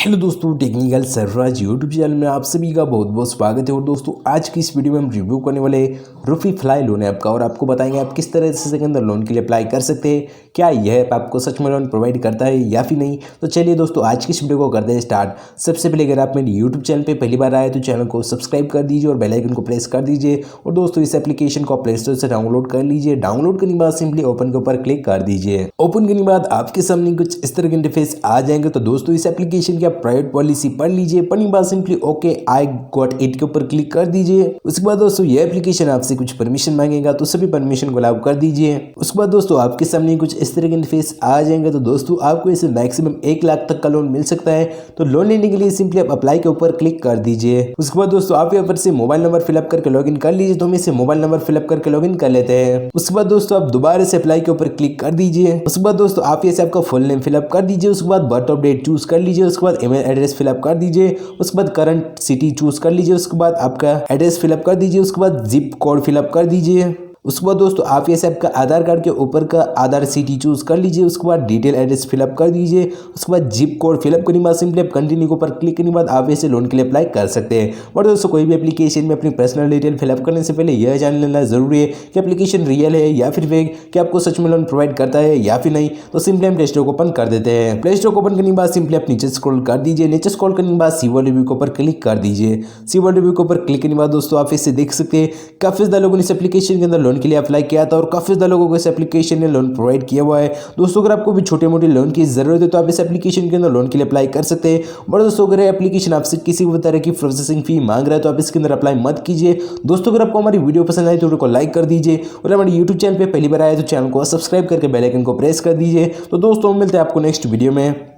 Hello दोस्तों, technical Sarfaraz YouTube channel में आप सभी का बहुत बहुत स्वागत है। और दोस्तों आज की इस वीडियो में हम रिव्यू करने वाले रूपीफ्लाई लोन ऐप का और आपको बताएंगे आप किस तरह से इसके अंदर लोन के लिए अप्लाई कर सकते हैं, क्या यह ऐप आपको सच में लोन प्रोवाइड करता है या फिर नहीं। तो चलिए दोस्तों आज की इस वीडियो को करते हैं स्टार्ट। सबसे पहले अगर आप मेरे यूट्यूब चैनल पर पहली बार आए तो चैनल को सब्सक्राइब कर दीजिए और बेल आइकन को प्रेस कर दीजिए। और दोस्तों इस एप्लीकेशन को प्ले स्टोर से डाउनलोड कर लीजिए। डाउनलोड करने के बाद सिंपली ओपन के ऊपर क्लिक कर दीजिए। ओपन करने के बाद आपके सामने कुछ इस तरह के इंटरफेस आ जाएंगे। तो दोस्तों इस एप्लीकेशन की आप प्राइवेट पॉलिसी पढ़ लीजिए। पढ़ने के बाद simply okay I got it के ऊपर क्लिक कर दीजिए। उसके बाद दोस्तों ये एप्लीकेशन आपसे कुछ परमिशन मांगेगा तो सभी परमिशन को अलाउ कर दीजिए। उसके बाद दोस्तों आपके सामने कुछ इस तरह के इंटरफेस आ जाएंगे। तो दोस्तों आपको इसे मैक्सिमम 1 लाख तक का लोन मिल सकता है। तो लोन लेने के लिए सिंपली आप अप्लाई के ऊपर क्लिक कर दीजिए। उसके बाद दोस्तों आप यहाँ पर से मोबाइल नंबर फिलअप करके लॉगिन कर लीजिए। तो हम इसे मोबाइल नंबर फिलअप करके लॉगिन कर लेते हैं। उसके बाद दोस्तों आप दोबारा से अप्लाई के ऊपर क्लिक कर दीजिए। उसके बाद दोस्तों आप ये आपका फुल नेम फिलअप कर दीजिए। उसके बाद बर्थ ऑफ डेट चूज कर लीजिए। उसके बाद ईमेल एड्रेस फिलअप कर दीजिए। उसके बाद करंट सिटी चूज कर लीजिए। उसके बाद आपका एड्रेस फिलअप कर दीजिए। उसके बाद जिप कोड फिलअप कर दीजिए। उसके बाद दोस्तों आप ये आपका आधार कार्ड के ऊपर का आधार सिटी चूज कर लीजिए। उसके बाद डिटेल एड्रेस फिलअप कर दीजिए। उसके बाद जिप कोड फिलअप करने के बाद सिंपली आप कंटिन्यू के ऊपर क्लिक करने के बाद आप इसे लोन के लिए अप्लाई कर सकते हैं। और दोस्तों कोई भी एप्लीकेशन में अपनी पर्सनल डिटेल फिलअप करने से पहले यह जान लेना जरूरी है कि एप्लीकेशन रियल है या फिर फेक, कि आपको सच में लोन प्रोवाइड करता है या फिर नहीं। तो सिंपली हम प्ले स्टोर को ओपन कर देते हैं। प्ले स्टोर को ओपन करने के बाद सिंपली आप नीचे स्क्रॉल कर दीजिए। नीचे स्क्रॉल करने के बाद सीवर रिव्यू के ऊपर क्लिक कर दीजिए। सीवर रिव्यू के ऊपर क्लिक करने के बाद दोस्तों आप इसे देख सकते हैं काफी ज्यादा लोगों ने इस एप्लीकेशन के अंदर लोन के लिए अप्लाई किया और काफी ज्यादा लोगों को इस एप्लीकेशन ने लोन प्रोवाइड किया हुआ है। दोस्तों अगर आपको भी छोटे मोटे लोन की जरूरत है तो आप इस एप्लीकेशन के अंदर लोन के लिए अप्लाई कर सकते हैं। और दोस्तों अगर एप्लीकेशन आपसे किसी भी तरह की प्रोसेसिंग फी मांग रहा है तो आप इसके अंदर अप्लाई मत कीजिए। दोस्तों अगर आपको हमारी वीडियो पसंद आई तो वीडियो को लाइक कर दीजिए और हमारे यूट्यूब चैनल पर पहली बार आए तो चैनल को सब्सक्राइब करके बेल आइकन को प्रेस कर दीजिए। तो दोस्तों मिलते हैं आपको नेक्स्ट वीडियो में।